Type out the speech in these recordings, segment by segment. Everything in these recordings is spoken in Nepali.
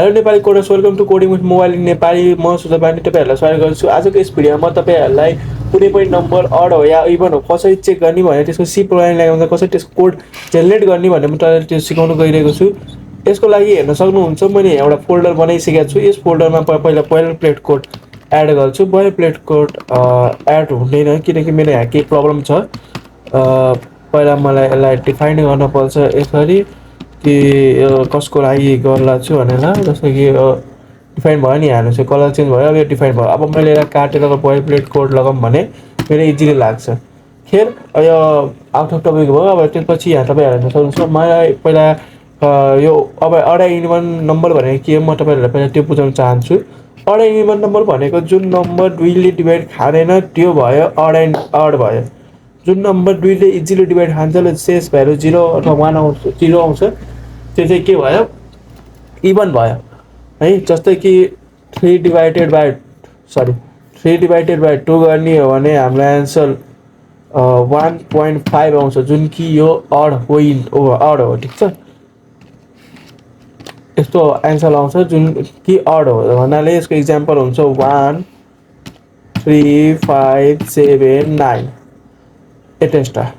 Hello Nepali coders, welcome to coding with mobile in Nepali. म सुजय पाण्डे तपाईँहरूलाई स्वागत गर्छु। आजको यस भिडियोमा म तपाईँहरूलाई कुनै पनि नम्बर अड हो या इभन हो कसरी चेक गर्ने भने त्यसको सी प्रोग्रामिङ ल्याङ्ग्वेजमा कसरी त्यसको कोड जेनेरेट गर्ने भन्ने म तपाईँलाई त्यो सिकाउन गइरहेको छु। यसको लागि हेर्न सक्नुहुन्छ मैले एउटा फोल्डर बनाइसकेको छु। यस फोल्डरमा पहिला प्लेट कोड एड गर्छु। प्लेट कोड एड हुँदैन किनकि मेरो यहाँ केही प्रब्लम छ। पहिला मलाई यसलाई डिफाइन गर्न पर्छ यसरी कि कसको लागि गर्ला छु भनेर। जस्तो कि डिफाइन भयो नि, हाल्नु चाहिँ कलर चेन्ज भयो, अब यो डिफाइन भयो। अब मैले यसलाई काटेर प्लेट कोड लगाऊँ भने मेरो इजिली लाग्छ। खेर यो आउट अफ टपिक भयो। अब त्यसपछि यहाँ तपाईँ हेर्न सक्नुहुन्छ मलाई पहिला यो अब अडाई इन्भन नम्बर भनेको के हो म तपाईँहरूलाई पहिला त्यो बुझाउन चाहन्छु। अडाई इन्भन नम्बर भनेको जुन नम्बर 2ले डिभाइड खाँदैन त्यो भयो अड भयो। जुन नम्बर 2ले इजिली डिभाइड खान्छ शेष भ्यालु 0 अथवा 1 आउँछ, 0 आउँछ, त्यो चाहिँ के भयो, इभन भयो है। जस्तै कि 3 डिभाइडेड बाई 2 गर्ने हो भने हाम्रो एन्सर 1.5 आउँछ, जुन कि यो अड हो। ठिक छ, यस्तो एन्सर आउँछ जुन कि अड हो भन्नाले यसको इक्जाम्पल हुन्छ 1 3 5 7 9 एटेस्टा।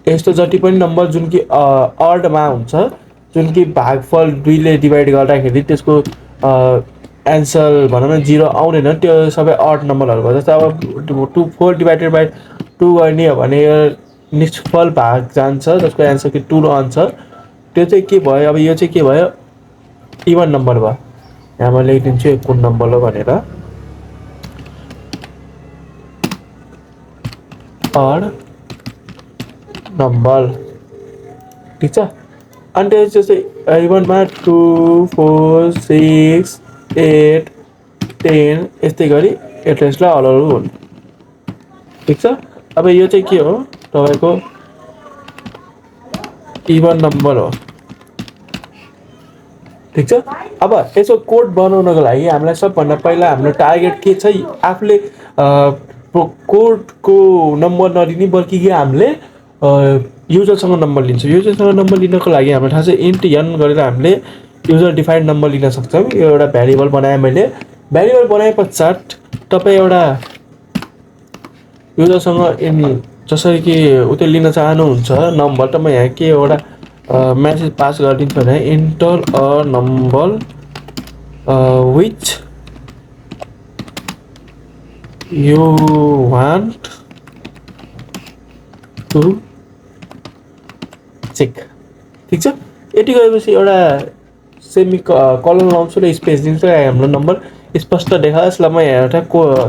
यस्तो जति पनि नम्बर जुन कि अडमा हुन्छ, जुन कि भागफल 2ले डिभाइड गर्दाखेरि त्यसको एन्सर भनौँ न 0 आउँदैन, त्यो सबै अड नम्बरहरू भयो। जस्तै अब 4 डिभाइडेड बाई 2 गर्ने हो भने निष्फल भाग जान्छ जसको एन्सर कि 2 आउँछ, त्यो चाहिँ के भयो। अब यो चाहिँ के भयो, इभन नम्बर भयो। यहाँ म लेखिदिन्छु कुन नम्बर हो भनेर, अड नम्बर। ठिक छ, अनि त्यो जस्तै इभनमा 2 4 6 8 10 यस्तै गरी एड्रेसलाई अलग हुन्। ठिक छ, अब यो चाहिँ के हो तपाईँको इभन नम्बर हो। ठिक छ, अब यसो कोड बनाउनको लागि हामीलाई सबभन्दा पहिला हाम्रो टार्गेट के छ, आफूले कोडको नम्बर नलिने बल्कि कि हामीले युजरसँग नम्बर लिन्छ। युजरसँग नम्बर लिनको लागि हाम्रो थाहा छ इन्ट n गरेर हामीले युजर डिफाइन्ड नम्बर लिन सक्छौँ। यो एउटा भ्यारिएबल बनाएँ मैले। भ्यारिएबल बनाए पश्चात तपाईँ एउटा युजरसँग जसरी कि उतै लिन चाहनुहुन्छ नम्बर, त म यहाँ के एउटा म्यासेज पास गरिदिन्छु भने enter a number which you want to check. ठिक छ, यति गएपछि एउटा सेमी कलन लाउँछु र स्पेस दिन्छु, हाम्रो नम्बर स्पष्ट देखा। यसलाई म यहाँ एउटा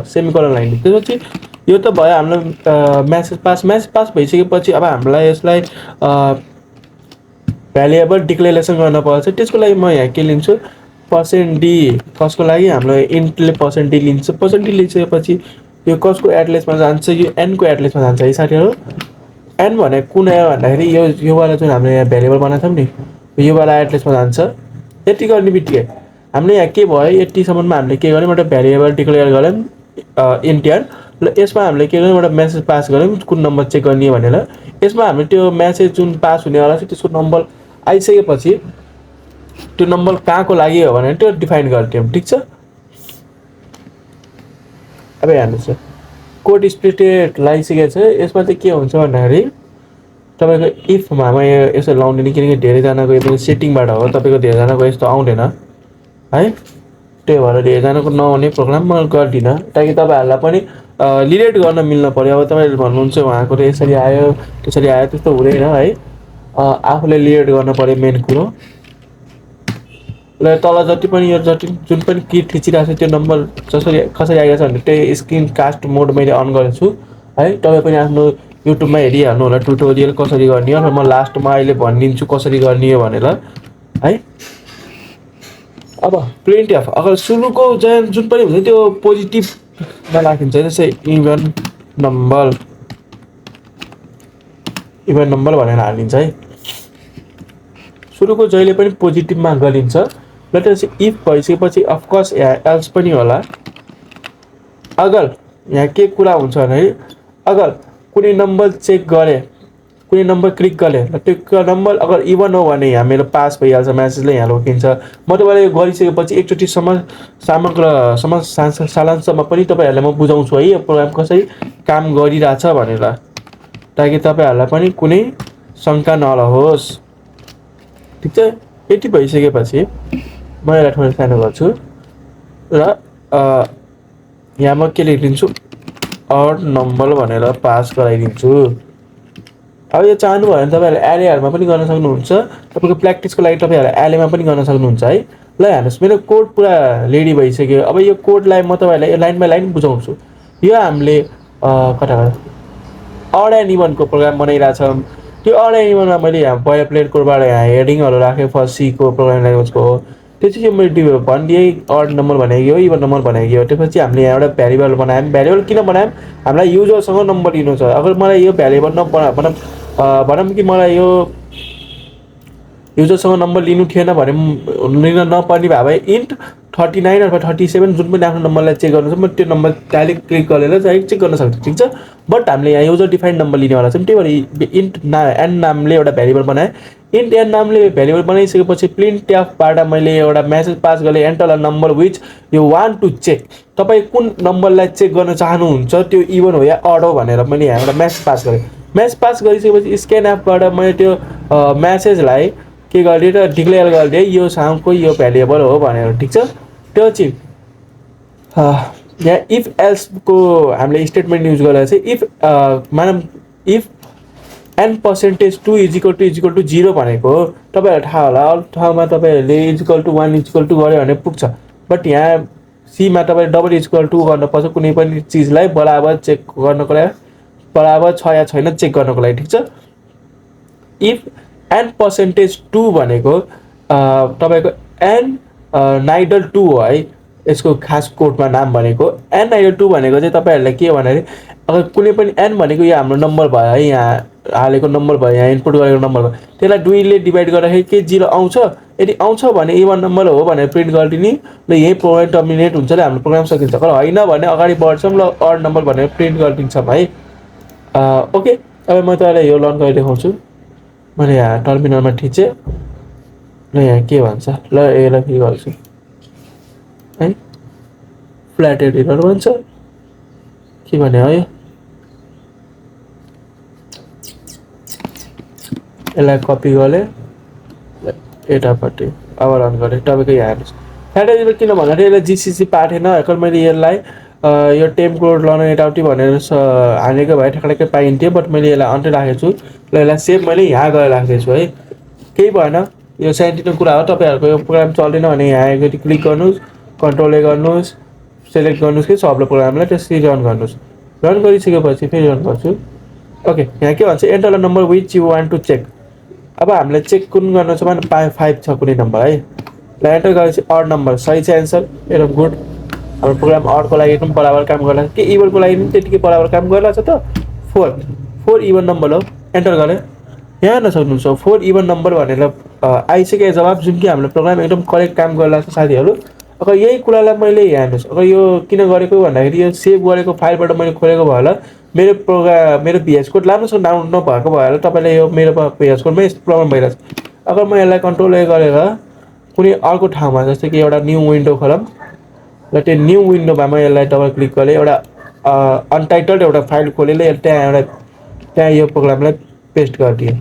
सेमी कलन लगाइदिन्छु। त्यसपछि यो त भयो हाम्रो म्यासेज पास भइसकेपछि अब हामीलाई यसलाई भ्यारिएबल डिक्लेरेसन गर्न पर्छ। त्यसको लागि म यहाँ के लिन्छु, %d। कसको लागि, हाम्रो इन्टले %d लिन्छ। %d लिइसकेपछि यो कसको एड्रेसमा जान्छ, यो n को एड्रेसमा जान्छ है साथीहरू। n भनेको कुन हो भन्दाखेरि योवाला जुन हामीले यहाँ भ्यारिएबल बनाएको छौँ नि, योवाला एड्रेसमा जान्छ। यति गर्ने बित्तिकै हामीले यहाँ के भयो, यतिसम्ममा हामीले के गर्यौँ, एउटा भ्यारिएबल डिक्लेयर गऱ्यौँ इन्ट n, र यसमा हामीले के गर्यौँ, एउटा म्यासेज पास गऱ्यौँ कुन नम्बर चेक गर्ने भनेर। यसमा हामीले त्यो म्यासेज जुन पास हुनेवाला छ त्यसको नम्बर आइसकेपछि त्यो नम्बर कहाँको लागि हो भनेर त्यो डिफाइन गरिदियौँ। ठिक छ, अब हेर्नुहोस् कोड स्प्लिटेड लगाइसकेको छ। यसमा चाहिँ के हुन्छ भन्दाखेरि तपाईँको इफमा म यसो लाउँदैन किनकि धेरैजनाको यो सेटिङबाट हो, तपाईँको धेरैजनाको यस्तो आउँदैन है। त्यही भएर धेरैजनाको नहुने प्रोग्राम म गर्दिनँ ताकि तपाईँहरूलाई पनि रिलेट गर्न मिल्न पऱ्यो। अब तपाईँहरूले भन्नुहुन्छ उहाँको त यसरी आयो त्यसरी आयो, त्यस्तो हुँदैन है। आफूले रिलेट गर्न पऱ्यो मेन कुरो। र तल जति पनि यो जुन पनि की थिचिरहेको छ त्यो नम्बर कसरी आइरहेको छ भने त्यही स्क्रिन कास्ट मोड मैले अन गरेको छु है। तपाईँ पनि आफ्नो युट्युबमा हेरिहाल्नु होला ट्युटोरियल कसरी गर्ने हो, र म लास्टमा अहिले भनिदिन्छु कसरी गर्ने हो भनेर है। अब प्रिन्ट एफ अगर सुरुको जुन पनि हुन्छ त्यो पोजिटिभमा राखिन्छ। जस्तै इभन नम्बर भनेर हालिन्छ है। सुरुको जहिले पनि पोजिटिभमा गरिन्छ। र त्यसपछि इफ भइसकेपछि अफकोर्स यहाँ एल्स पनि होला। अगर यहाँ के कुरा हुन्छ भने अगर कुनै नम्बर चेक गरे कुनै नम्बर क्लिक गरेँ र त्यो नम्बर अगर इभन हो भने यहाँ मेरो पास भइहाल्छ, म्यासेजले यहाँ रोकिन्छ। म तपाईँले यो गरिसकेपछि एकचोटिसम्म सालान्तसम्म पनि तपाईँहरूलाई म बुझाउँछु है यो प्रोग्राम कसरी काम गरिरहेछ भनेर, ताकि तपाईँहरूलाई पनि कुनै शङ्का नरहोस्। ठिक छ, यति भइसकेपछि म यसलाई थोरै सानो गर्छु र यहाँ म के लेखिदिन्छु, अड नम्बर भनेर पास गराइदिन्छु। अब यो चाहनुभयो भने तपाईँहरूले एलेहरूमा पनि गर्न सक्नुहुन्छ, तपाईँको प्र्याक्टिसको लागि तपाईँहरूले एलेमा पनि गर्न सक्नुहुन्छ है। ल हेर्नुहोस्, मेरो कोड पुरा रेडी भइसक्यो। अब यो कोडलाई म तपाईँहरूलाई लाइन बाई लाइन बुझाउँछु। यो हामीले कता अड एन्ड इभनको प्रोग्राम बनाइरहेछौँ। त्यो अड एन्ड इभनमा मैले यहाँ बोइलर प्लेट कोडबाट यहाँ हेडिङहरू राखेँ, फर्स्ट सीको प्रोग्राम ल्याङ्ग्वेजको हो। त्यसपछि मैले भनिदिएँ अड नम्बर भनेको हो, इभन नम्बर भनेको हो। त्यसपछि हामीले यहाँ एउटा भ्यारिएबल बनायौँ। भ्यारिएबल किन बनायौँ? हामीलाई युजरसँग नम्बर लिनु छ। अगर मलाई यो भ्यारिएबल भनौँ कि मलाई यो युजरसँग नम्बर लिनु थिएन भने लिन नपर्ने भए इन्ट 39 अथवा 37 जुन पनि आफ्नो नम्बरलाई चेक गर्नु छ, म त्यो नम्बर डाइरेक्ट क्लिक गरेर चाहिँ चेक गर्न सक्छु। ठिक छ, बट हामीले यहाँ युजर डिफाइन्ड नम्बर लिनेवाला छौँ। त्यही भएर इन्ट एन नामले एउटा भ्यारिएबल बनाएँ। इन्ट एन नामले भ्यारिएबल बनाइसकेपछि प्रिन्ट ट्याबबाट मैले एउटा म्यासेज पास गरेँ, enter a number which you want to check. तपाईँ कुन नम्बरलाई चेक गर्न चाहनुहुन्छ, त्यो इभन हो या अड हो भनेर मैले यहाँ एउटा म्यासेज पास गरेँ। म्यासेज पास गरिसकेपछि स्क्यान एपबाट मैले त्यो म्यासेजलाई के गरिदिएँ र डिक्लेयर गरिदिएँ यो सामको यो भ्यारिएबल हो भनेर। ठिक छ, त्यो चाहिँ यहाँ इफ एल्सको हामीले स्टेटमेन्ट युज गरेर चाहिँ इफ मानौँ if n percentage 2 is equal to 0 भनेको हो। तपाईँहरूलाई थाहा होला, अरू ठाउँमा तपाईँहरूले इजिकल टु 1 इजिकल टु गऱ्यो भने पुग्छ, बट यहाँ सीमा तपाईँले डबल इजिकल टु गर्नुपर्छ कुनै पनि चिजलाई बराबर चेक गर्नको लागि, बराबर छ या छैन चेक गर्नको लागि। ठिक छ, इफ एन पर्सेन्टेज 2 भनेको तपाईँको एन नाइडल 2 हो है, यसको खास कोडमा नाम भनेको एन नाइडल 2 भनेको चाहिँ तपाईँहरूलाई के हो भन्दाखेरि अगर कुनै पनि एन भनेको यो हाम्रो नम्बर भयो है, यहाँ हालेको नम्बर भयो, यहाँ इनपुट गरेको नम्बर भयो, त्यसलाई 2 ले डिभाइड गर्दाखेरि के 0 आउँछ। यदि आउँछ भने इभन नम्बर हो भनेर प्रिन्ट गरिदिने र यही प्रोग्राम टर्मिनेट हुन्छ र हाम्रो प्रोग्राम सकिन्छ। तर होइन भने अगाडि बढ्छौँ ल अड नम्बर भनेर प्रिन्ट गरिदिन्छौँ है। ओके, अब म तपाईँलाई यो लर्न गरेर देखाउँछु। मैले यहाँ टर्मिनलमा थिचेँ र यहाँ के भन्छ, ल यसलाई फेरि गर्छु है, फ्ल्याट एडिटर भन्छ के भने है, यसलाई कपी गरेँ यतापट्टि, अब रन गरेँ। तपाईँको यहाँ हेर्नुहोस्, फ्ल्याट एडिटर किन भन्दाखेरि यसलाई जिसिसी पाठेन। अगर मैले यसलाई यो टेम कोड लर्न यताउति भनेर हानेको भए ठ्याक्कै पाइन्थ्यो, बट मैले यसलाई अन्त्य राखेको छु र यसलाई सेभ मैले यहाँ गएर राख्दैछु है। केही भएन, यो साइन्टिफिक कुरा हो। तपाईँहरूको यो प्रोग्राम चल्दैन भने यहाँ एकचोटि क्लिक गर्नुहोस्, कन्ट्रोल ए गर्नुहोस्, सेलेक्ट गर्नुहोस् कि सबले प्रोग्रामलाई, त्यसरी रन गर्नुहोस्। रन गरिसकेपछि फेरि रन गर्छु। ओके, यहाँ के भन्छ, enter the number which you want to check. अब हामीले चेक कुन गर्नु छ भने 5 छ कुनै नम्बर है, ल एन्टर गरेपछि अड नम्बर सही छ एन्सर, एकदम गुड। हाम्रो प्रोग्राम अडको लागि एकदम बराबर काम गर्ला, के इभनको लागि पनि त्यतिकै बराबर काम गर्ला छ त। 4 इभन नम्बर हो, एन्टर गरेँ। यहाँ हेर्न सक्नुहुन्छ 4 इभन नम्बर भनेर आइसक्यो जवाब, जुन कि हाम्रो प्रोग्राम एकदम करेक्ट काम गर्ला छ साथीहरू। अगर यही कुरालाई मैले यहाँ हेर्नुहोस्, अगर यो किन गरेको भन्दाखेरि यो सेभ गरेको फाइलबाट मैले खोलेको भयो होला, मेरो प्रोग्राम मेरो भिएस कोड राम्रोसँग डाउनलोड नभएको भयो होला, तपाईँले यो मेरो भिएस कोडमै यस्तो प्रब्लम भइरहेछ। अगर म यसलाई कन्ट्रोल ए गरेर कुनै अर्को ठाउँमा जस्तै कि एउटा न्यू विन्डो खोलौँ र त्यो न्यू विन्डोमा म यसलाई डबल क्लिक गरेँ, एउटा अनटाइटल्ड एउटा फाइल खोलेर त्यहाँ यो प्रोग्रामलाई पेस्ट गरिदिएँ।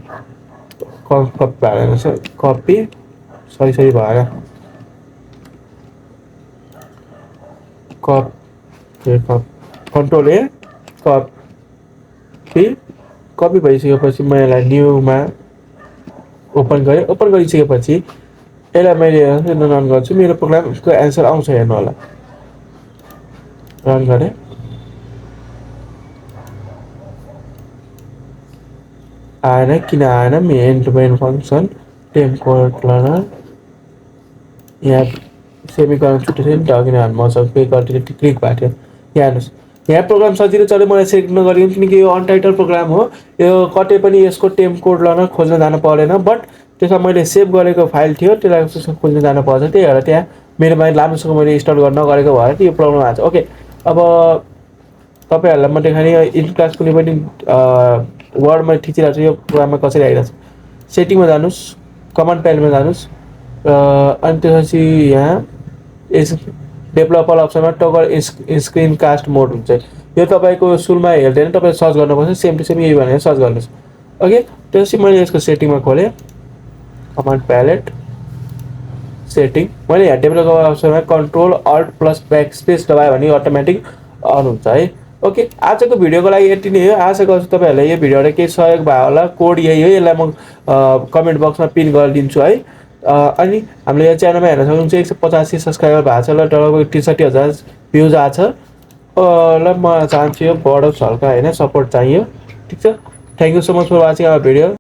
कपी भएन, कपी सही भएन, कन्ट्रोल ए कपी भइसकेपछि म यसलाई न्यूमा ओपन गरेँ। ओपन गरिसकेपछि यसलाई मैले रन गर्छु, मेरो प्रोग्रामको एन्सर आउँछ हेर्नु होला। रन गरेँ, आएन, किन आएन? मेन टु मेन फङ्सन टेम कोड लर्नर, यहाँ सेमिकलन छुट्टै थियो नि त, किनभने मसँग पे गरिदिनु क्लिक भएको थियो। यहाँ हेर्नुहोस्, यहाँ प्रोग्राम सजिलो चल्यो, मलाई सेलेक्ट नगरिदिनु किनकि यो अनटाइटल प्रोग्राम हो। यो कतै पनि यसको टेम कोड लर्नर खोज्न जानु परेन, बट त्यसमा मैले सेभ गरेको फाइल थियो त्यसलाई खोज्न जानु पर्छ। त्यही भएर त्यहाँ मेरोमा राम्रोसँग मैले इन्स्टल गर्न नगरेको भएर त्यो प्रब्लम आएको छ। ओके, अब तपाईँहरूलाई म देखाएँ इन क्लास कुनै पनि वर्डमा ठिचिरहेको छु यो प्रोग्राममा कसरी आइरहेको छ। सेटिङमा जानुहोस्, कमान्ड प्यानलमा जानुहोस् अनि त्यसपछि यहाँ यस डेभलपर अप्सनमा टगल स्क्रिन कास्ट मोड हुन्छ। यो तपाईँको सुरुमा हेर्दैन, तपाईँ सर्च गर्नुपर्छ, सेम टु सेम यही भनेर सर्च गर्नुहोस्। ओके, त्यसपछि मैले यसको सेटिङमा खोलेँ, कमान्ड प्यालेट सेटिङ, मैले यहाँ डेभलपर अप्सनमा control alt plus backspace दबायो भने अटोमेटिक अन हुन्छ है। ओके, आजको भिडियोको लागि यति नै हो। आशा गर्छु तपाईँहरूलाई यो भिडियोबाट केही सहयोग भयो होला। कोड यही हो, यसलाई म कमेन्ट बक्समा पिन गरिदिन्छु है। अनि हामीले यो च्यानलमा हेर्न सक्नुहुन्छ 185 सब्सक्राइबर भएको छ, ल डलरको 63,000 भ्युज आएको छ। ल म चाहन्छु यो बढोस् हल्का होइन, सपोर्ट चाहियो। ठिक छ, thank you so much for watching our video.